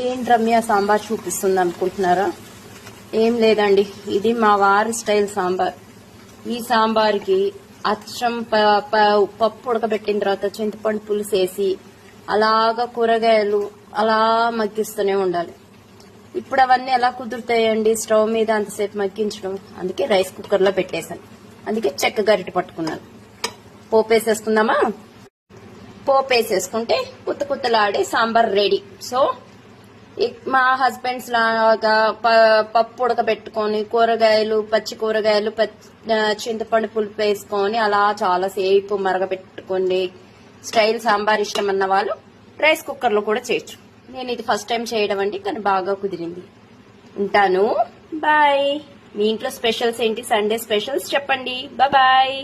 ఏంటి రమ్య సాంబార్ చూపిస్తుంది అనుకుంటున్నారా? ఏం లేదండి, ఇది మా వారి స్టైల్ సాంబార్. ఈ సాంబార్కి అచ్చం పప్పు ఉడకబెట్టిన తర్వాత చింతపండు పులుసు వేసి అలాగా కూరగాయలు అలా మగ్గిస్తూనే ఉండాలి. ఇప్పుడు అవన్నీ ఎలా కుదురుతాయండి స్టవ్ మీద అంతసేపు మగ్గించడం? అందుకే రైస్ కుక్కర్ లో పెట్టేశాను. అందుకే చెక్క గరిటె పట్టుకున్నాను. పోపు వేసేసుకుందామా? పోపు వేసేసుకుంటే కుత్తలాడే సాంబార్ రెడీ. సో మా హస్బెండ్స్ లాగా పప్పు ఉడకబెట్టుకొని కూరగాయలు, పచ్చి కూరగాయలు, చింతపండు పులుపు వేసుకొని అలా చాలా సేపు మరగబెట్టుకోండి స్టైల్ సాంబార్ ఇష్టం అన్న వాళ్ళు రైస్ కుక్కర్ లో కూడా చేయొచ్చు. నేను ఇది ఫస్ట్ టైం చేయడం అండి, కానీ బాగా కుదిరింది. ఉంటాను, బాయ్. మీ ఇంట్లో స్పెషల్స్ ఏంటి? సండే స్పెషల్స్ చెప్పండి. బాయ్.